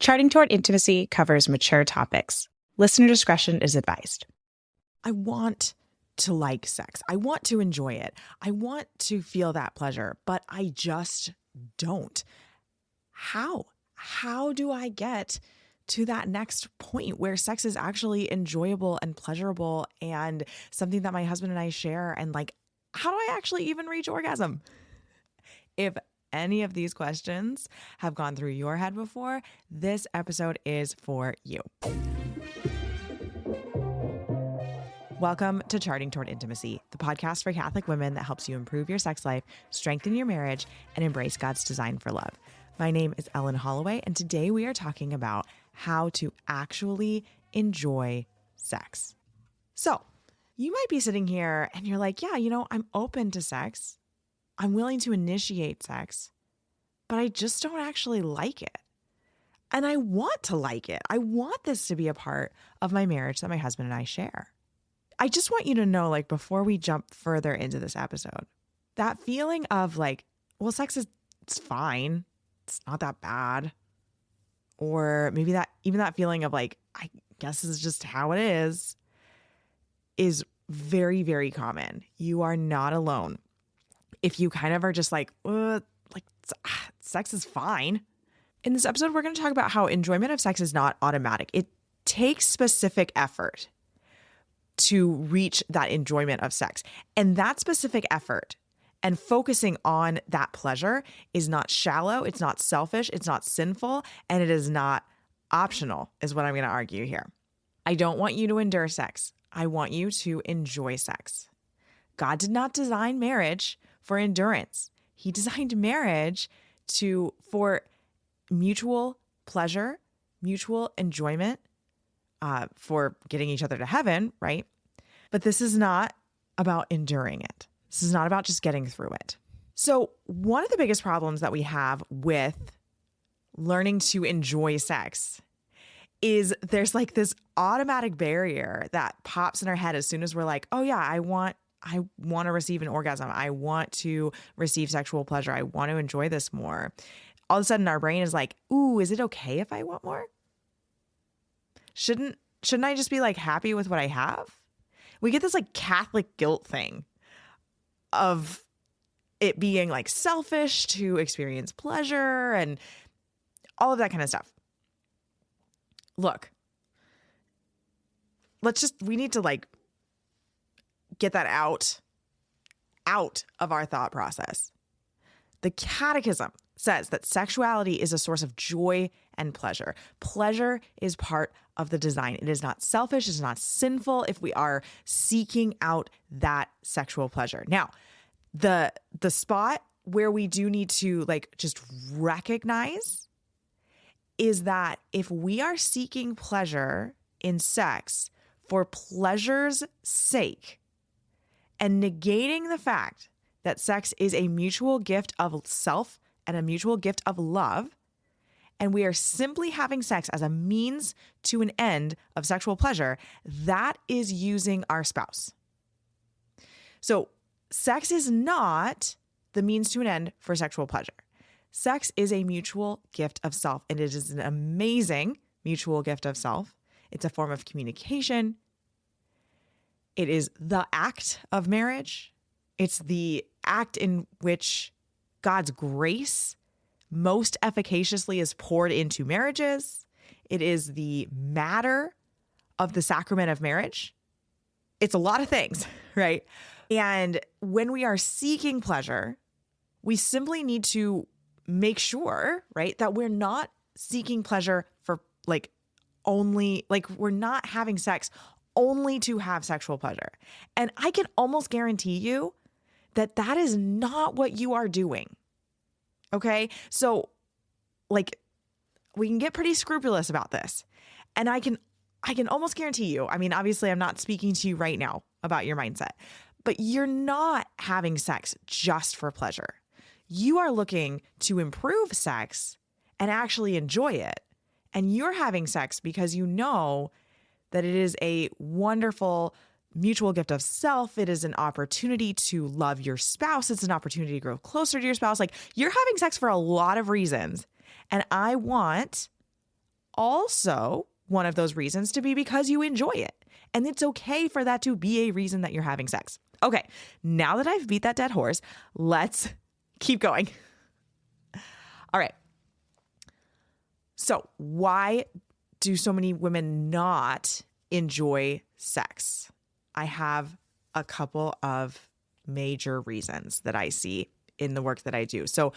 Charting Toward Intimacy covers mature topics. Listener discretion is advised. I want to like sex. I want to enjoy it. I want to feel that pleasure, but I just don't. How? How do I get to that next point where sex is actually enjoyable and pleasurable and something that my husband and I share? And like, how do I actually even reach orgasm? If any of these questions have gone through your head before, this episode is for you. Welcome to Charting Toward Intimacy, the podcast for Catholic women that helps you improve your sex life, strengthen your marriage, and embrace God's design for love. My name is Ellen Holloway, and today we are talking about how to actually enjoy sex. So you might be sitting here and you're like, yeah, I'm open to sex. I'm willing to initiate sex, but I just don't actually like it. And I want to like it. I want this to be a part of my marriage that my husband and I share. I just want you to know, like, before we jump further into this episode, that feeling of like, well, it's fine. It's not that bad. Or maybe that feeling of like, I guess this is just how it is very, very common. You are not alone. If you kind of are just like sex is fine. In this episode, we're going to talk about how enjoyment of sex is not automatic. It takes specific effort to reach that enjoyment of sex. And that specific effort and focusing on that pleasure is not shallow, it's not selfish, it's not sinful, and it is not optional, is what I'm going to argue here. I don't want you to endure sex. I want you to enjoy sex. God did not design marriage for endurance. He designed marriage for mutual pleasure, mutual enjoyment, for getting each other to heaven, right? But this is not about enduring it. This is not about just getting through it. So one of the biggest problems that we have with learning to enjoy sex is there's like this automatic barrier that pops in our head as soon as we're like, oh yeah, I want to receive an orgasm. I want to receive sexual pleasure. I want to enjoy this more. All of a sudden our brain is like, ooh, is it okay if I want more? Shouldn't I just be like happy with what I have? We get this like Catholic guilt thing of it being like selfish to experience pleasure and all of that kind of stuff. Look, we need to like get that out of our thought process. The Catechism says that sexuality is a source of joy and pleasure. Pleasure is part of the design. It is not selfish. It's not sinful if we are seeking out that sexual pleasure. Now, the spot where we do need to like just recognize is that if we are seeking pleasure in sex for pleasure's sake and negating the fact that sex is a mutual gift of self and a mutual gift of love, and we are simply having sex as a means to an end of sexual pleasure, that is using our spouse. So sex is not the means to an end for sexual pleasure. Sex is a mutual gift of self, and it is an amazing mutual gift of self. It's a form of communication. It is the act of marriage. It's the act in which God's grace most efficaciously is poured into marriages. It is the matter of the sacrament of marriage. It's a lot of things, right? And when we are seeking pleasure, we simply need to make sure, right, that we're not seeking pleasure for we're not having sex only to have sexual pleasure. And I can almost guarantee you that that is not what you are doing. Okay? So like we can get pretty scrupulous about this. And I can almost guarantee you, I mean, obviously I'm not speaking to you right now about your mindset, but you're not having sex just for pleasure. You are looking to improve sex and actually enjoy it. And you're having sex because you know that it is a wonderful mutual gift of self. It is an opportunity to love your spouse. It's an opportunity to grow closer to your spouse. Like, you're having sex for a lot of reasons. And I want also one of those reasons to be because you enjoy it. And it's okay for that to be a reason that you're having sex. Okay, now that I've beat that dead horse, let's keep going. All right. So why do so many women not enjoy sex? I have a couple of major reasons that I see in the work that I do. So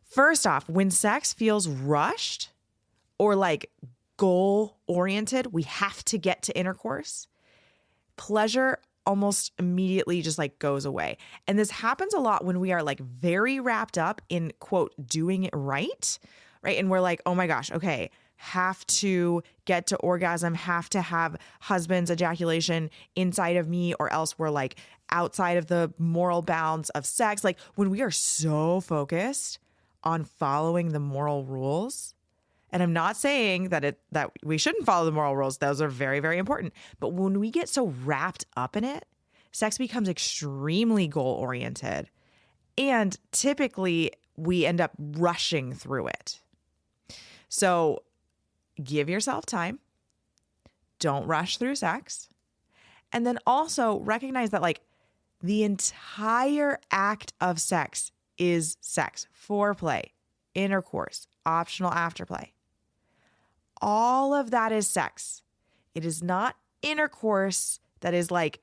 first off, when sex feels rushed or like goal oriented, we have to get to intercourse, pleasure almost immediately just like goes away. And this happens a lot when we are like very wrapped up in quote, doing it right? And we're like, oh my gosh, okay, have to get to orgasm, have to have husband's ejaculation inside of me, or else we're like outside of the moral bounds of sex. Like when we are so focused on following the moral rules, and I'm not saying that we shouldn't follow the moral rules. Those are very, very important. But when we get so wrapped up in it, sex becomes extremely goal-oriented. And typically, we end up rushing through it. So give yourself time. Don't rush through sex. And then also recognize that like the entire act of sex is sex, foreplay, intercourse, optional afterplay. All of that is sex. It is not intercourse that is like,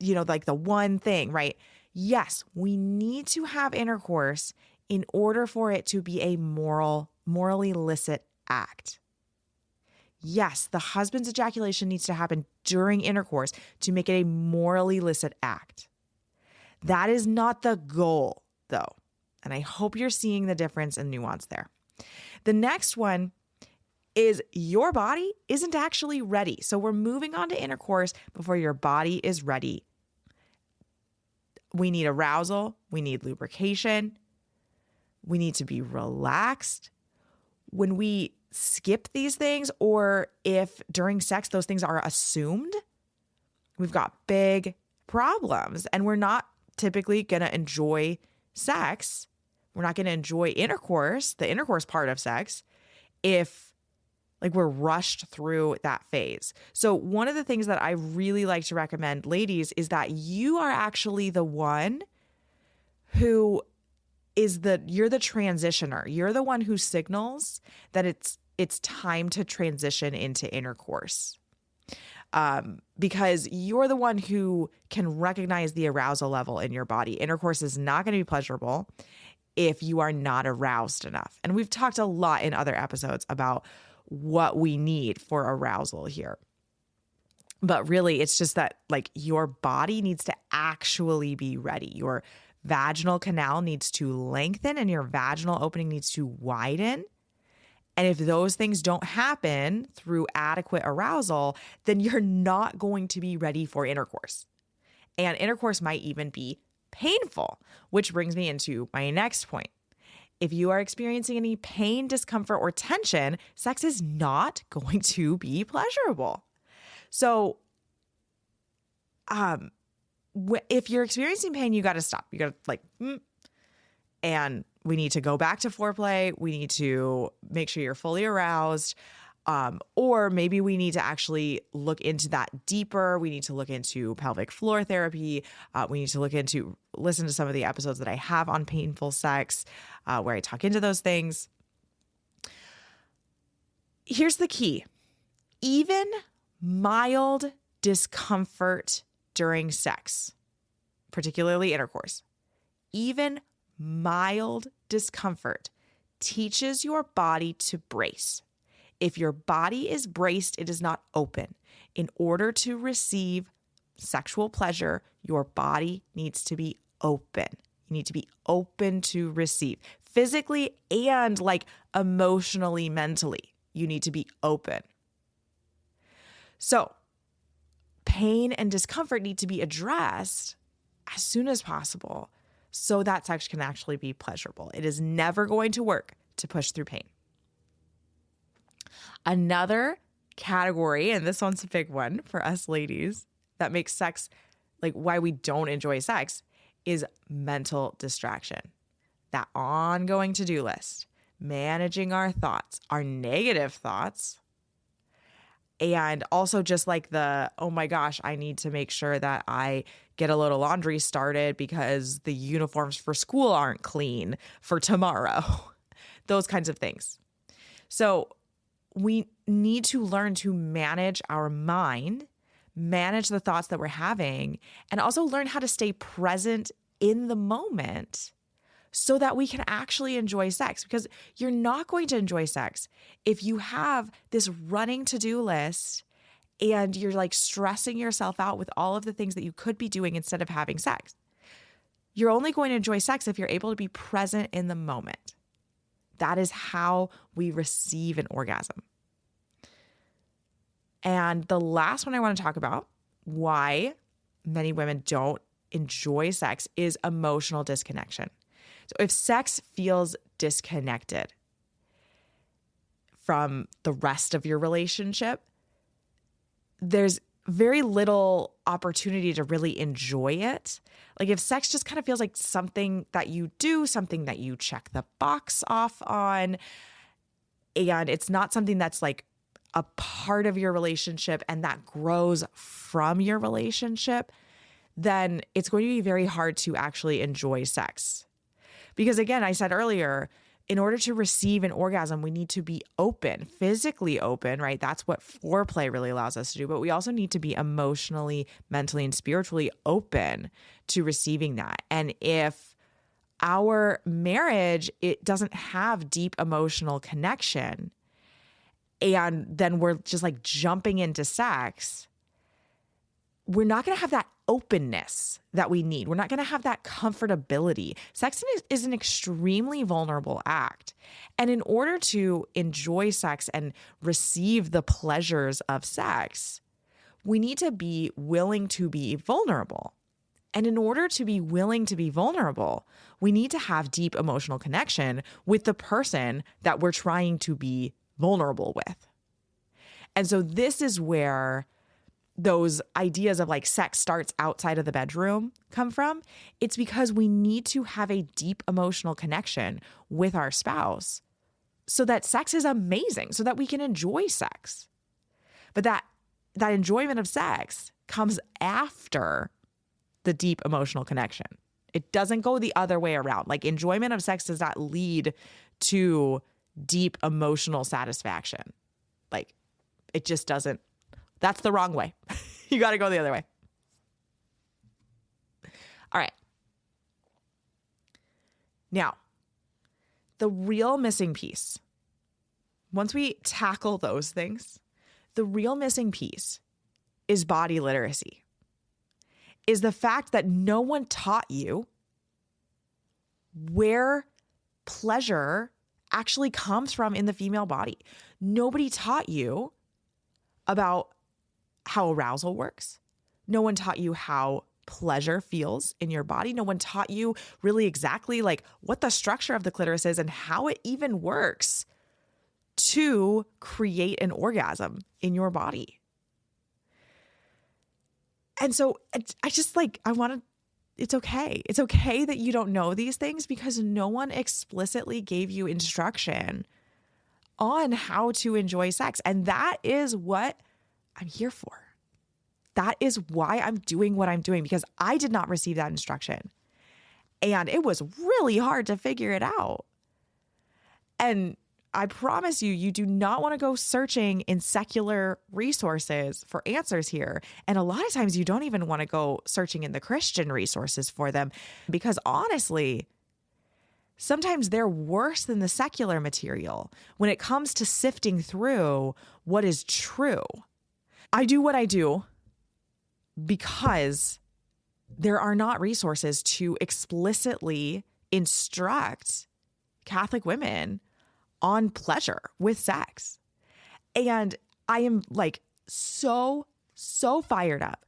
like the one thing, right? Yes, we need to have intercourse in order for it to be a morally licit act. Yes, the husband's ejaculation needs to happen during intercourse to make it a morally licit act. That is not the goal, though. And I hope you're seeing the difference and nuance there. The next one is your body isn't actually ready. So we're moving on to intercourse before your body is ready. We need arousal. We need lubrication. We need to be relaxed. When we skip these things, or if during sex those things are assumed, we've got big problems. And we're not typically going to enjoy sex. We're not going to enjoy intercourse, the intercourse part of sex, if like we're rushed through that phase. So one of the things that I really like to recommend, ladies, is that you are actually the one who you're the transitioner. You're the one who signals that it's time to transition into intercourse. Because you're the one who can recognize the arousal level in your body. Intercourse is not going to be pleasurable if you are not aroused enough. And we've talked a lot in other episodes about what we need for arousal here. But really, it's just that like your body needs to actually be ready. Your vaginal canal needs to lengthen and your vaginal opening needs to widen. And if those things don't happen through adequate arousal, then you're not going to be ready for intercourse. And intercourse might even be painful, which brings me into my next point. If you are experiencing any pain, discomfort, or tension, sex is not going to be pleasurable. So, if you're experiencing pain, you got to stop. You got to and we need to go back to foreplay. We need to make sure you're fully aroused. Or maybe we need to actually look into that deeper. We need to look into pelvic floor therapy. We need to listen to some of the episodes that I have on painful sex, where I talk into those things. Here's the key. Even mild discomfort during sex, particularly intercourse, even mild discomfort teaches your body to brace. If your body is braced, it is not open. In order to receive sexual pleasure, your body needs to be open. You need to be open to receive physically and like emotionally, mentally. You need to be open. So pain and discomfort need to be addressed as soon as possible so that sex can actually be pleasurable. It is never going to work to push through pain. Another category, and this one's a big one for us ladies, that makes sex, like why we don't enjoy sex, is mental distraction. That ongoing to-do list, managing our thoughts, our negative thoughts. And also just like oh my gosh, I need to make sure that I get a little laundry started because the uniforms for school aren't clean for tomorrow. Those kinds of things. So we need to learn to manage our mind, manage the thoughts that we're having, and also learn how to stay present in the moment so that we can actually enjoy sex. Because you're not going to enjoy sex if you have this running to-do list and you're like stressing yourself out with all of the things that you could be doing instead of having sex. You're only going to enjoy sex if you're able to be present in the moment. That is how we receive an orgasm. And the last one I want to talk about, why many women don't enjoy sex, is emotional disconnection. So if sex feels disconnected from the rest of your relationship, there's very little opportunity to really enjoy it. Like if sex just kind of feels like something that you do, something that you check the box off on, and it's not something that's like a part of your relationship and that grows from your relationship, then it's going to be very hard to actually enjoy sex. Because again, I said earlier, in order to receive an orgasm, we need to be open, physically open, right? That's what foreplay really allows us to do. But we also need to be emotionally, mentally, and spiritually open to receiving that. And if our marriage, it doesn't have deep emotional connection, and then we're just like jumping into sex, we're not going to have that openness that we need. We're not going to have that comfortability. Sex is an extremely vulnerable act. And in order to enjoy sex and receive the pleasures of sex, we need to be willing to be vulnerable. And in order to be willing to be vulnerable, we need to have deep emotional connection with the person that we're trying to be vulnerable with. And so this is where those ideas of like sex starts outside of the bedroom come from. It's because we need to have a deep emotional connection with our spouse so that sex is amazing, so that we can enjoy sex. But that enjoyment of sex comes after the deep emotional connection. It doesn't go the other way around. Like enjoyment of sex does not lead to deep emotional satisfaction. Like it just doesn't. That's the wrong way. You got to go the other way. All right. Now, the real missing piece, once we tackle those things, the real missing piece is body literacy, is the fact that no one taught you where pleasure actually comes from in the female body. Nobody taught you about how arousal works. No one taught you how pleasure feels in your body. No one taught you really exactly like what the structure of the clitoris is and how it even works to create an orgasm in your body. And so it's okay. It's okay that you don't know these things because no one explicitly gave you instruction on how to enjoy sex. And that is what I'm here for. That is why I'm doing what I'm doing, because I did not receive that instruction. And it was really hard to figure it out. And I promise you, you do not want to go searching in secular resources for answers here. And a lot of times you don't even want to go searching in the Christian resources for them, because honestly, sometimes they're worse than the secular material when it comes to sifting through what is true. I do what I do because there are not resources to explicitly instruct Catholic women on pleasure with sex. And I am like so fired up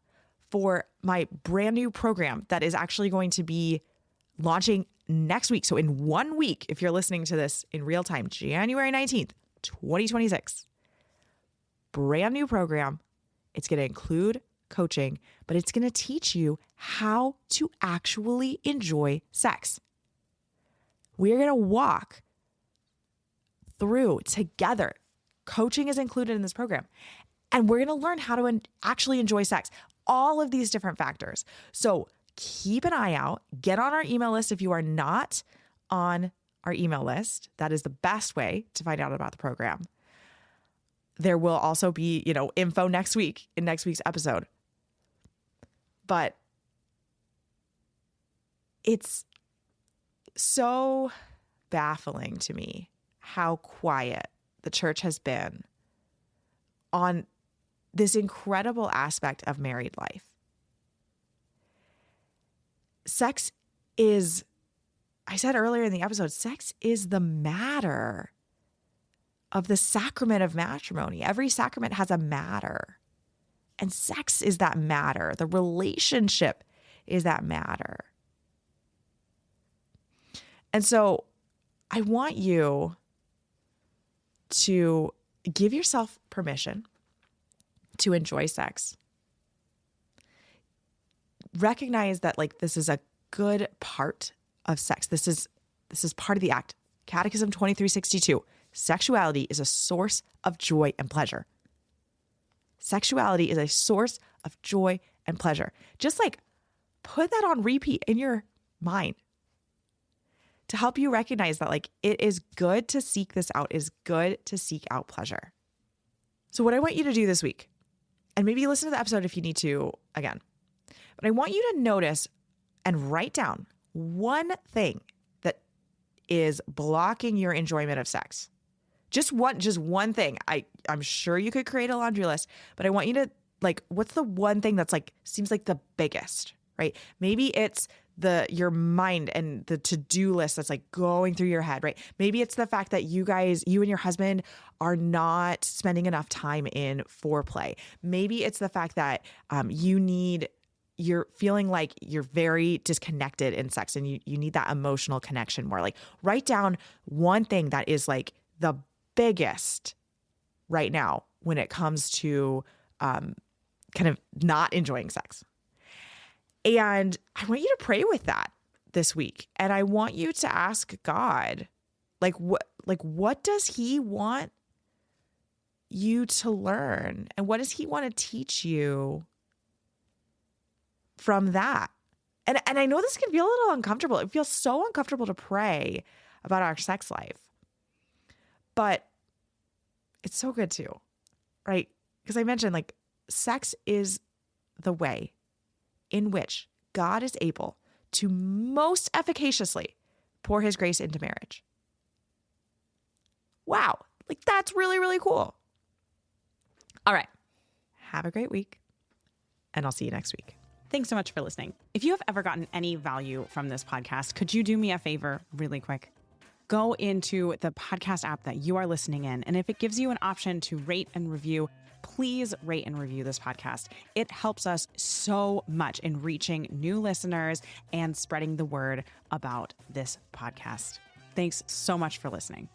for my brand new program that is actually going to be launching next week. So in 1 week, if you're listening to this in real time, January 19th, 2026, brand new program. It's going to include coaching, but it's going to teach you how to actually enjoy sex. We're going to walk through together. Coaching is included in this program. And we're going to learn how to actually enjoy sex. All of these different factors. So keep an eye out. Get on our email list if you are not on our email list. That is the best way to find out about the program. There will also be, info next week in next week's episode. But it's so baffling to me how quiet the church has been on this incredible aspect of married life. Sex is, I said earlier in the episode, sex is the matter of the sacrament of matrimony. Every sacrament has a matter. And sex is that matter. The relationship is that matter. And so I want you to give yourself permission to enjoy sex. Recognize that this is a good part of sex. This is part of the act. Catechism 2362. Sexuality is a source of joy and pleasure. Sexuality is a source of joy and pleasure. Just put that on repeat in your mind to help you recognize that it is good to seek this out. It is good to seek out pleasure. So what I want you to do this week, and maybe listen to the episode if you need to again, but I want you to notice and write down one thing that is blocking your enjoyment of sex. Just one thing. I'm sure you could create a laundry list, but I want you to what's the one thing that's seems like the biggest, right? Maybe it's your mind and the to-do list that's going through your head, right? Maybe it's the fact that you and your husband are not spending enough time in foreplay. Maybe it's the fact that you're feeling like you're very disconnected in sex and you need that emotional connection more. Write down one thing that is the biggest right now when it comes to kind of not enjoying sex. And I want you to pray with that this week. And I want you to ask God, what does he want you to learn? And what does he want to teach you from that? And I know this can feel a little uncomfortable. It feels so uncomfortable to pray about our sex life. But it's so good too, right? Because I mentioned sex is the way in which God is able to most efficaciously pour his grace into marriage. Wow. That's really, really cool. All right. Have a great week, and I'll see you next week. Thanks so much for listening. If you have ever gotten any value from this podcast, could you do me a favor really quick? Go into the podcast app that you are listening in, and if it gives you an option to rate and review, please rate and review this podcast. It helps us so much in reaching new listeners and spreading the word about this podcast. Thanks so much for listening.